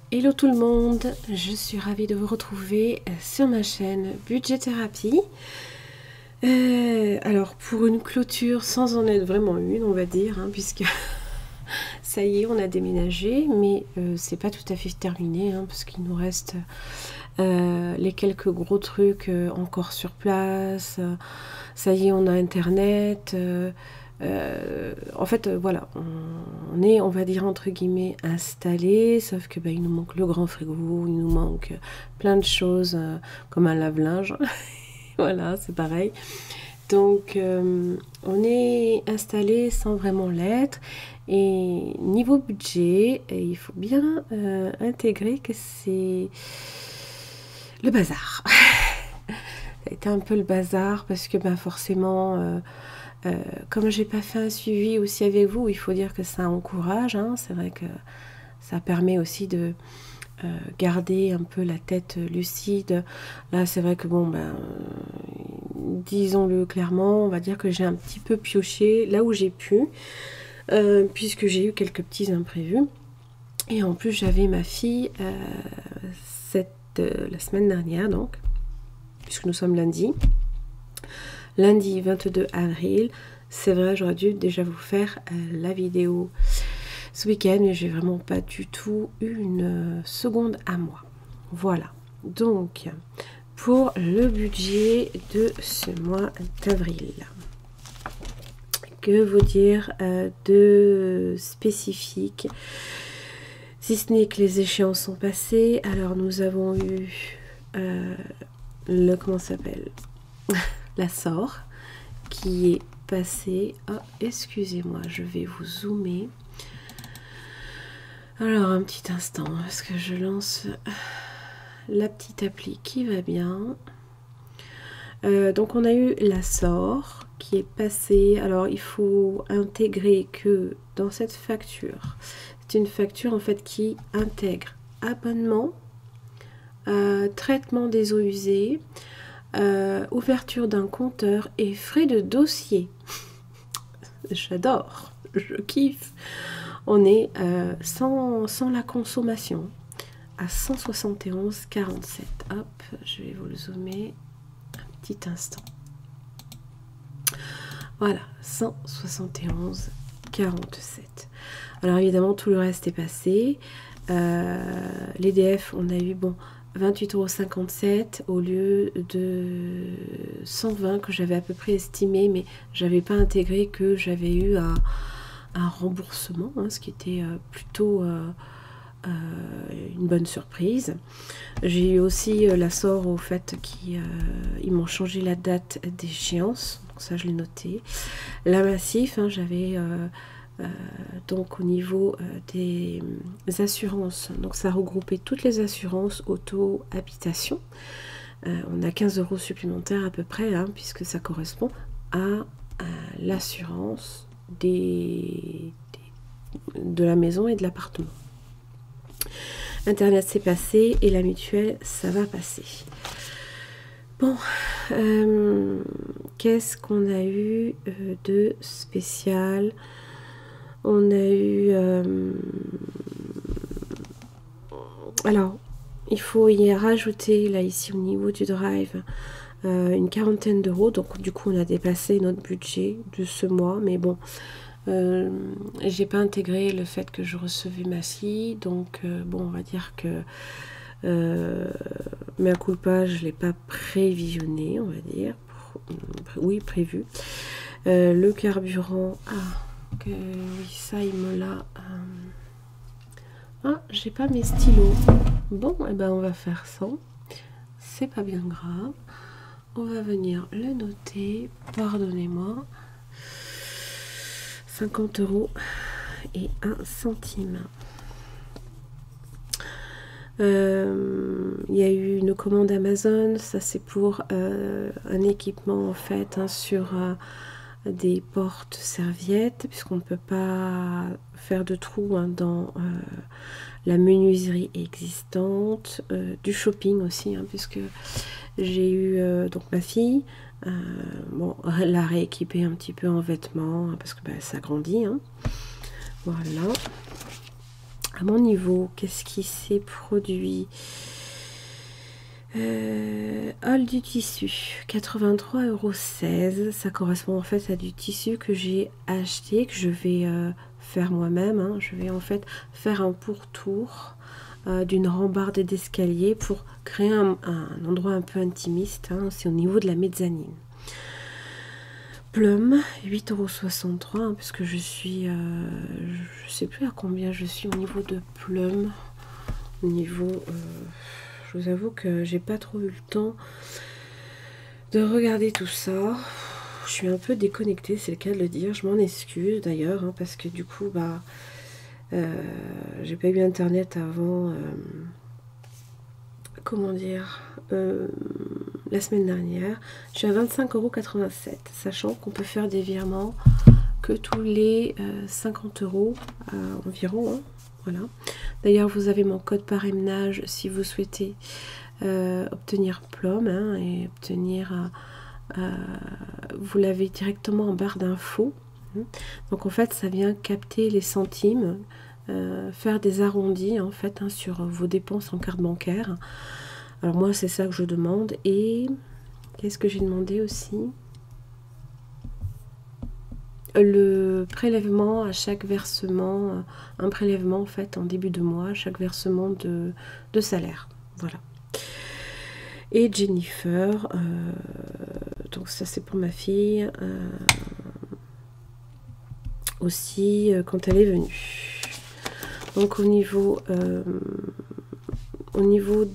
Hello tout le monde, je suis ravie de vous retrouver sur ma chaîne Budget Thérapie. Alors pour une clôture sans en être vraiment une, on va dire, hein, puisque ça y est, on a déménagé, mais c'est pas tout à fait terminé, hein, parce qu'il nous reste les quelques gros trucs encore sur place. Ça y est, on a internet. En fait, voilà, on est, on va dire, entre guillemets, installé, sauf que il nous manque le grand frigo, il nous manque plein de choses, comme un lave-linge. Voilà, c'est pareil. Donc, on est installé sans vraiment l'être. Et niveau budget, il faut bien intégrer que c'est le bazar. Ça a été un peu le bazar parce que forcément... comme j'ai pas fait un suivi aussi avec vous, il faut dire que ça encourage, hein. C'est vrai que ça permet aussi de garder un peu la tête lucide. Là, c'est vrai que disons-le clairement, on va dire que j'ai un petit peu pioché là où j'ai pu, puisque j'ai eu quelques petits imprévus. Et en plus, j'avais ma fille la semaine dernière, donc, puisque nous sommes lundi 22 avril. C'est vrai, j'aurais dû déjà vous faire la vidéo ce week-end, mais j'ai vraiment pas du tout eu une seconde à moi. Voilà, donc pour le budget de ce mois d'avril, que vous dire de spécifique, si ce n'est que les échéances sont passées. Alors nous avons eu comment ça s'appelle la SOR qui est passée. Oh, excusez-moi, je vais vous zoomer. Alors un petit instant, parce que je lance la petite appli qui va bien. Donc on a eu la SOR qui est passée. Alors il faut intégrer que dans cette facture, c'est une facture en fait qui intègre abonnement, traitement des eaux usées, ouverture d'un compteur et frais de dossier. J'adore, je kiffe. On est sans la consommation à 171,47. Hop, je vais vous le zoomer un petit instant. Voilà, 171,47. Alors évidemment, tout le reste est passé. L'EDF, on a eu 28,57 € au lieu de 120 que j'avais à peu près estimé, mais j'avais pas intégré que j'avais eu un remboursement, hein, ce qui était plutôt une bonne surprise. J'ai eu aussi la SOR au fait qu'ils m'ont changé la date d'échéance, donc ça je l'ai noté. La Massif, hein, j'avais... donc au niveau des assurances, donc ça regroupait toutes les assurances auto habitation. On a 15 € supplémentaires à peu près, hein, puisque ça correspond à l'assurance de la maison et de l'appartement. Internet c'est passé et la mutuelle ça va passer. Bon, qu'est-ce qu'on a eu de spécial? On a eu... alors, il faut y rajouter, là, ici, au niveau du drive, une quarantaine d'euros. Donc, du coup, on a dépassé notre budget de ce mois. Mais bon, j'ai pas intégré le fait que je recevais ma fille. Donc, bon, on va dire que... mais à coup de pas, je l'ai pas prévisionné, on va dire. Oui, prévu. Le carburant... oui, ça il me l'a. Ah, j'ai pas mes stylos. Bon, on va faire ça. C'est pas bien grave. On va venir le noter. Pardonnez-moi. 50 € et 1 centime. Il y a eu une commande Amazon. Ça c'est pour un équipement en fait, hein, sur des portes-serviettes, puisqu'on ne peut pas faire de trous, hein, dans la menuiserie existante, du shopping aussi, hein, puisque j'ai eu donc ma fille, Bon, la rééquiper un petit peu en vêtements, parce que bah, ça grandit. Hein. Voilà. À mon niveau, qu'est-ce qui s'est produit? Hall du tissu, 83,16 €. Ça correspond en fait à du tissu que j'ai acheté, que je vais faire moi-même. Hein. Je vais en fait faire un pourtour d'une rambarde d'escalier pour créer un endroit un peu intimiste. Hein. C'est au niveau de la mezzanine. Plum, 8,63 €, hein, parce que je suis... je sais plus à combien je suis au niveau de plum. Au niveau... je vous avoue que j'ai pas trop eu le temps de regarder tout ça. Je suis un peu déconnectée, c'est le cas de le dire. Je m'en excuse d'ailleurs, hein, parce que du coup, bah, j'ai pas eu internet avant. Comment dire, la semaine dernière. Je suis à 25,87 €, sachant qu'on peut faire des virements que tous les 50 € environ. Hein. Voilà. D'ailleurs, vous avez mon code parrainage si vous souhaitez obtenir Plum, hein, et obtenir... vous l'avez directement en barre d'infos. Hein. Donc en fait, ça vient capter les centimes, faire des arrondis en fait, hein, sur vos dépenses en carte bancaire. Alors moi, c'est ça que je demande. Et qu'est-ce que j'ai demandé aussi? Le prélèvement à chaque versement, un prélèvement en fait en début de mois, chaque versement de salaire. Voilà. Et Jennifer, donc ça c'est pour ma fille, aussi quand elle est venue. Donc au niveau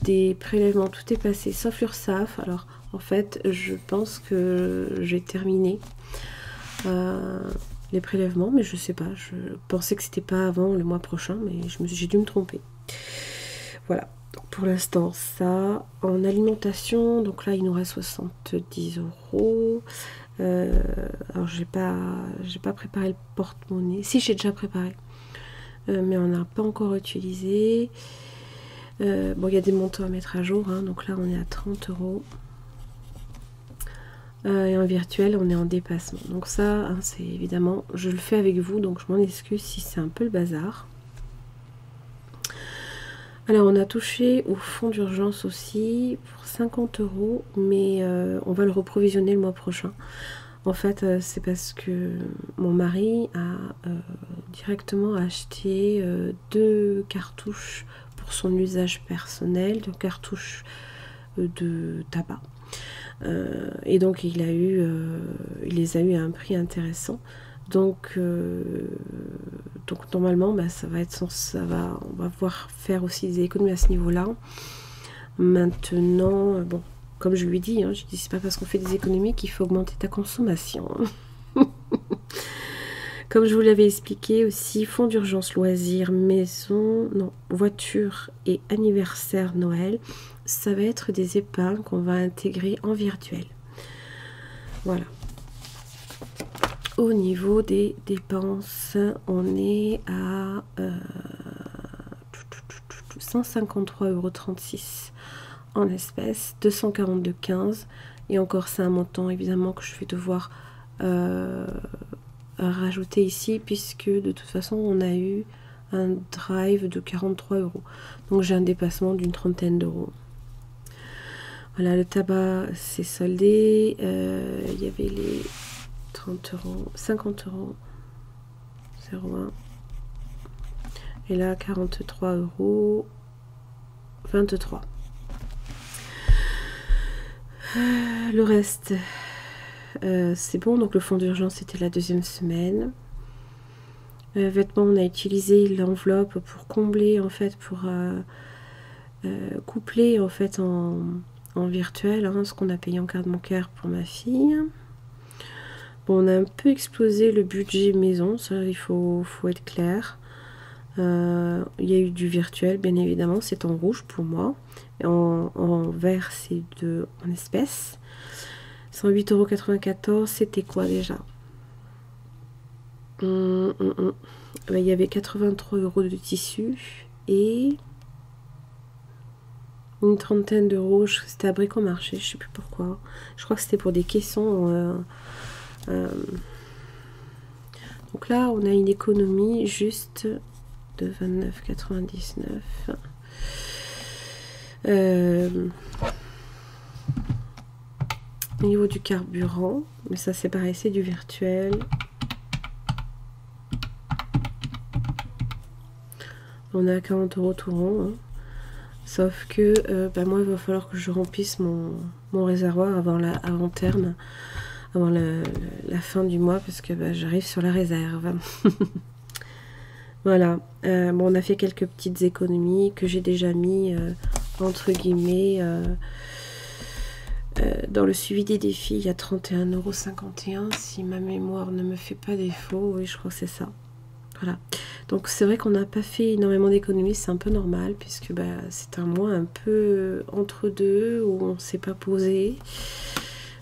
des prélèvements, tout est passé sauf l'URSSAF. Alors en fait, je pense que j'ai terminé les prélèvements, mais je sais pas. Je pensais que c'était pas avant le mois prochain, mais j'ai dû me tromper. Voilà. Donc pour l'instant, ça. En alimentation, donc là, il nous reste 70 €. Alors j'ai pas préparé le porte-monnaie. Si, j'ai déjà préparé, mais on n'a pas encore utilisé. Bon, il y a des montants à mettre à jour, hein, donc là on est à 30 €. Et en virtuel, on est en dépassement. Donc ça, hein, c'est évidemment, je le fais avec vous, donc je m'en excuse si c'est un peu le bazar. Alors on a touché au fonds d'urgence aussi pour 50 €, mais on va le reprovisionner le mois prochain. En fait, c'est parce que mon mari a directement acheté 2 cartouches pour son usage personnel, 2 cartouches de tabac. Et donc il les a eu à un prix intéressant. Donc normalement, bah, on va pouvoir faire aussi des économies à ce niveau-là. Maintenant, bon, comme je lui dis, hein, je dis c'est pas parce qu'on fait des économies qu'il faut augmenter ta consommation. Comme je vous l'avais expliqué aussi, fonds d'urgence loisirs, maison, non, voiture et anniversaire Noël, ça va être des épargnes qu'on va intégrer en virtuel. Voilà. Au niveau des dépenses, on est à 153,36 € en espèces, 242,15 €. Et encore, c'est un montant évidemment que je vais devoir rajouter ici, puisque de toute façon on a eu un drive de 43 €. Donc j'ai un dépassement d'une trentaine d'euros. Voilà, le tabac c'est soldé. Il y avait les 30 €, 50 €, 0,1. Et là 43,23 €. Le reste, c'est bon. Donc le fonds d'urgence c'était la deuxième semaine. Vêtements, on a utilisé l'enveloppe pour combler en fait, pour coupler en fait en virtuel, hein, ce qu'on a payé en carte bancaire pour ma fille. Bon, on a un peu explosé le budget maison, ça il faut être clair. Il y a eu du virtuel, bien évidemment, c'est en rouge pour moi. Et en vert, c'est en espèces. 108,94 €, c'était quoi déjà? Ben, il y avait 83 € de tissu et une trentaine d'euros. C'était à Bricomarché, je sais plus pourquoi. Je crois que c'était pour des caissons. Donc là, on a une économie juste de 29,99. Au niveau du carburant, mais ça c'est pareil, c'est du virtuel. On est à 40 euros tout rond. Hein. Sauf que moi, il va falloir que je remplisse mon réservoir avant terme, avant la fin du mois, parce que j'arrive sur la réserve. Voilà. Bon, on a fait quelques petites économies que j'ai déjà mis, entre guillemets, dans le suivi des défis. Il y a 31,51 €, si ma mémoire ne me fait pas défaut. Oui, je crois que c'est ça. Voilà. Donc c'est vrai qu'on n'a pas fait énormément d'économies, c'est un peu normal, puisque c'est un mois un peu entre deux, où on ne s'est pas posé.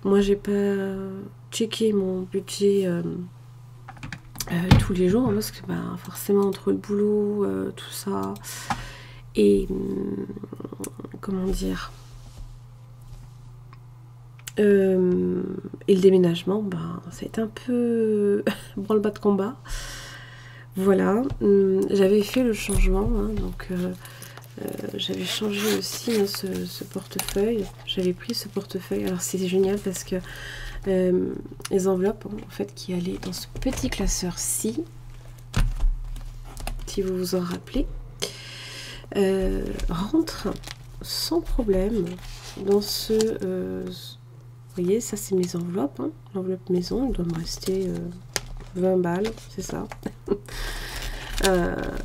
Moi, j'ai pas checké mon budget tous les jours, hein, parce que forcément entre le boulot, tout ça, et comment dire, et le déménagement, ça a été un peu branle-bas de combat. Voilà, j'avais fait le changement, hein, donc j'avais changé aussi ce portefeuille. J'avais pris ce portefeuille, alors c'est génial parce que les enveloppes en fait qui allaient dans ce petit classeur-ci, si vous vous en rappelez, rentrent sans problème dans ce... vous voyez, ça c'est mes enveloppes, hein. L'enveloppe maison, il doit me rester 20 balles, c'est ça.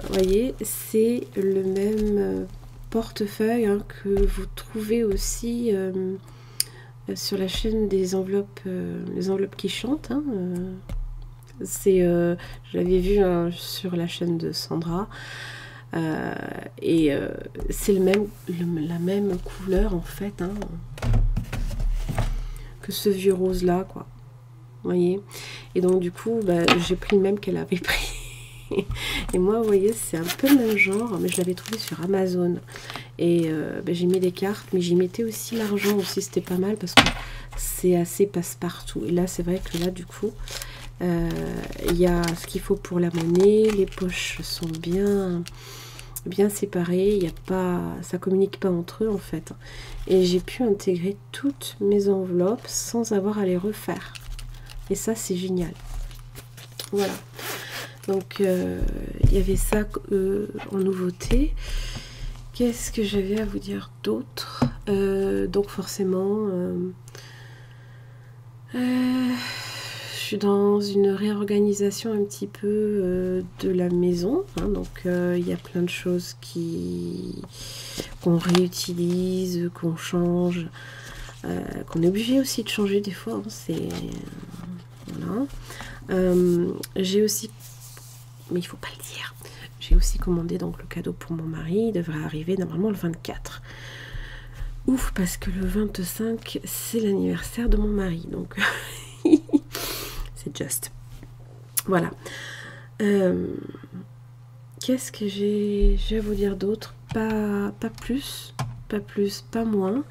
Voyez, c'est le même portefeuille, hein, que vous trouvez aussi sur la chaîne des enveloppes, les enveloppes qui chantent. Hein, je l'avais vu, hein, sur la chaîne de Sandra. Et c'est la même couleur en fait, hein, que ce vieux rose là, quoi. Vous voyez, et donc du coup j'ai pris le même qu'elle avait pris. Et moi, vous voyez, c'est un peu le même genre, mais je l'avais trouvé sur Amazon. Et j'ai mis des cartes, mais j'y mettais aussi l'argent aussi, c'était pas mal parce que c'est assez passe-partout. Et là, c'est vrai que là, du coup, il y a ce qu'il faut pour la monnaie, les poches sont bien séparées, il y a pas, ça communique pas entre eux en fait. Et j'ai pu intégrer toutes mes enveloppes sans avoir à les refaire. Et ça, c'est génial. Voilà. Donc, il y avait ça en nouveauté. Qu'est-ce que j'avais à vous dire d'autre? Donc, forcément, je suis dans une réorganisation un petit peu de la maison. Hein, donc, il y a plein de choses qu'on réutilise, qu'on change, qu'on est obligé aussi de changer des fois. Hein, c'est... voilà. J'ai aussi... mais il faut pas le dire. J'ai aussi commandé donc le cadeau pour mon mari. Il devrait arriver normalement le 24. Ouf, parce que le 25, c'est l'anniversaire de mon mari. Donc, c'est just. Voilà. Qu'est-ce que j'ai à vous dire d'autre? Pas plus, pas moins.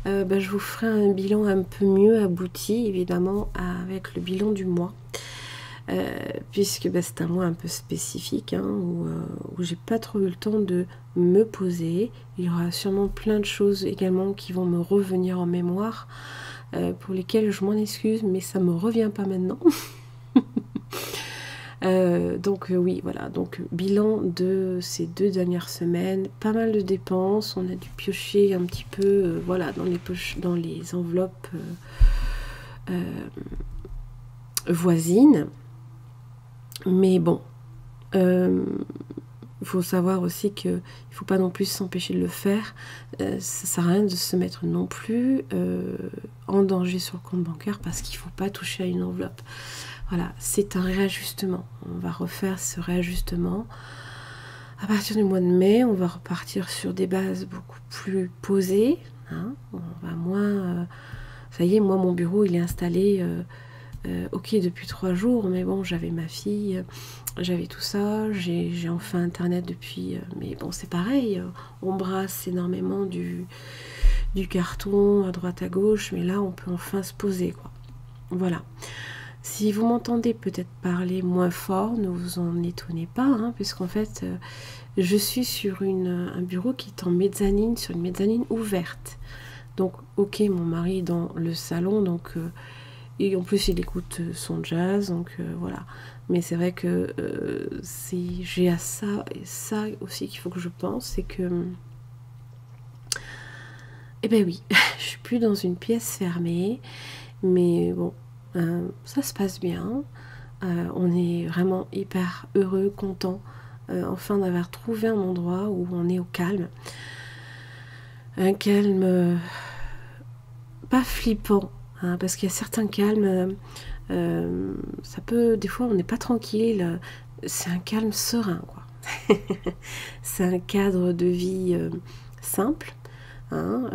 Je vous ferai un bilan un peu mieux abouti, évidemment, avec le bilan du mois. Puisque c'est un mois un peu spécifique, hein, où j'ai pas trop eu le temps de me poser. Il y aura sûrement plein de choses également qui vont me revenir en mémoire, pour lesquelles je m'en excuse, mais ça me revient pas maintenant. Donc oui, voilà, donc bilan de ces 2 dernières semaines, pas mal de dépenses, on a dû piocher un petit peu, voilà, dans les poches, dans les enveloppes voisines. Mais bon, il faut savoir aussi qu'il ne faut pas non plus s'empêcher de le faire. Ça sert à rien de se mettre non plus en danger sur le compte bancaire parce qu'il ne faut pas toucher à une enveloppe. Voilà, c'est un réajustement. On va refaire ce réajustement. À partir du mois de mai, on va repartir sur des bases beaucoup plus posées. Hein. On va moins... ça y est, moi, mon bureau, il est installé... Ok, depuis 3 jours, mais bon, j'avais ma fille, j'avais tout ça, j'ai enfin internet depuis, mais bon, c'est pareil, on brasse énormément du carton à droite à gauche, mais là, on peut enfin se poser, quoi. Voilà. Si vous m'entendez peut-être parler moins fort, ne vous en étonnez pas, hein, puisqu'en fait, je suis sur un bureau qui est en mezzanine, sur une mezzanine ouverte. Donc, ok, mon mari est dans le salon, donc et en plus il écoute son jazz, donc voilà. Mais c'est vrai que j'ai à ça et ça aussi qu'il faut que je pense, c'est que eh ben oui, je suis plus dans une pièce fermée, mais bon, ça se passe bien. On est vraiment hyper heureux, content, enfin d'avoir trouvé un endroit où on est au calme. Un calme pas flippant, hein, parce qu'il y a certains calmes, ça peut, des fois on n'est pas tranquille, c'est un calme serein, quoi. C'est un cadre de vie simple, hein,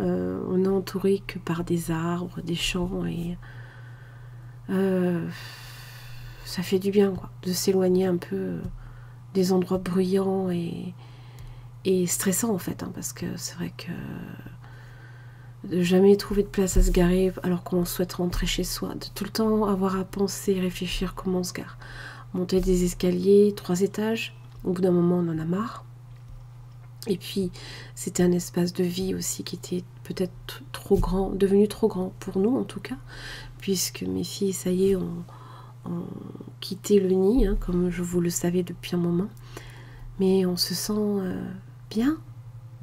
on est entouré que par des arbres, des champs, et ça fait du bien, quoi, de s'éloigner un peu des endroits bruyants et stressants, en fait, hein, parce que c'est vrai que de jamais trouver de place à se garer alors qu'on souhaite rentrer chez soi, de tout le temps avoir à penser, réfléchir comment on se gare, monter des escaliers, 3 étages, au bout d'un moment on en a marre. Et puis c'était un espace de vie aussi qui était peut-être trop grand, devenu trop grand pour nous en tout cas, puisque mes filles, ça y est, ont quitté le nid, hein, comme je vous le savais depuis un moment, mais on se sent bien.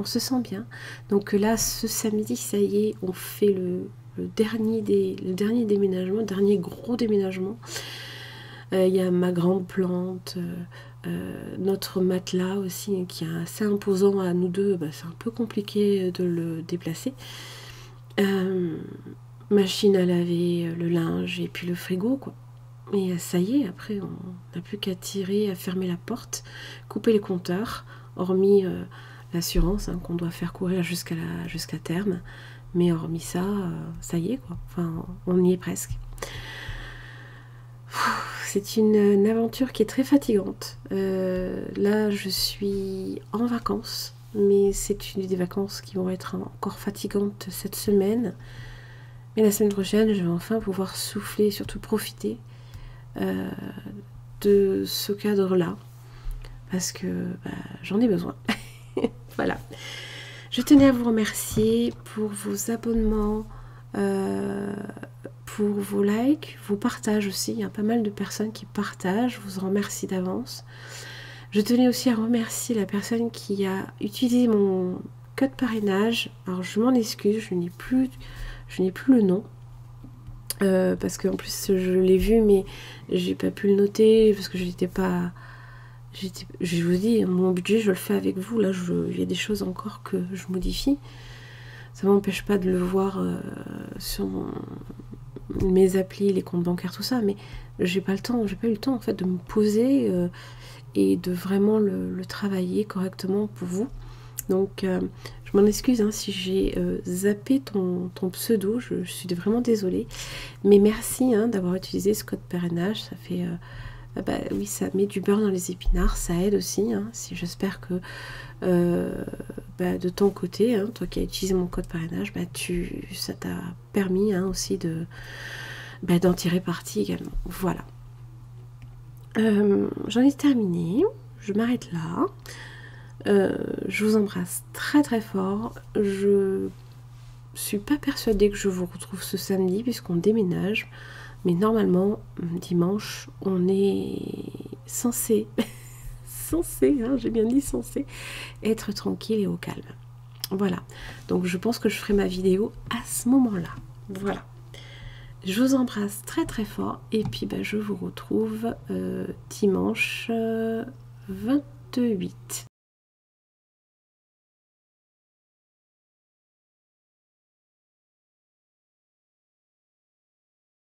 On se sent bien. Donc là, ce samedi, ça y est, on fait le dernier déménagement, le dernier gros déménagement. Il y a ma grande plante, notre matelas aussi, qui est assez imposant à nous deux. Bah, c'est un peu compliqué de le déplacer. Machine à laver, le linge et puis le frigo, quoi. Et ça y est, après, on n'a plus qu'à tirer, à fermer la porte, couper les compteurs, hormis l'assurance, hein, qu'on doit faire courir jusqu'à terme. Mais hormis ça, ça y est, quoi. Enfin, on y est presque. C'est une aventure qui est très fatigante. Là, je suis en vacances, mais c'est des vacances qui vont être encore fatigantes cette semaine. Mais la semaine prochaine, je vais enfin pouvoir souffler et surtout profiter de ce cadre-là, parce que j'en ai besoin. Voilà. Je tenais à vous remercier pour vos abonnements, pour vos likes, vos partages aussi. Il y a pas mal de personnes qui partagent. Je vous en remercie d'avance. Je tenais aussi à remercier la personne qui a utilisé mon code parrainage. Alors je m'en excuse, je n'ai plus le nom. Parce qu'en plus je l'ai vu, mais j'ai pas pu le noter parce que j'étais pas. Je vous dis, mon budget, je le fais avec vous. Là, il y a des choses encore que je modifie. Ça m'empêche pas de le voir sur mes applis, les comptes bancaires, tout ça, mais j'ai pas eu le temps en fait de me poser et de vraiment le travailler correctement pour vous. Donc je m'en excuse hein, si j'ai zappé ton pseudo, je suis vraiment désolée, mais merci hein, d'avoir utilisé ce code parrainage. Ça fait oui, ça met du beurre dans les épinards, ça aide aussi, hein, si j'espère que de ton côté, hein, toi qui as utilisé mon code parrainage, ça t'a permis hein, aussi d'en tirer parti également. Voilà. J'en ai terminé, je m'arrête là. Je vous embrasse très très fort. Je suis pas persuadée que je vous retrouve ce samedi puisqu'on déménage. Mais normalement, dimanche, on est censé, hein, j'ai bien dit censé, être tranquille et au calme. Voilà. Donc je pense que je ferai ma vidéo à ce moment-là. Voilà. Je vous embrasse très très fort. Et puis je vous retrouve dimanche 28.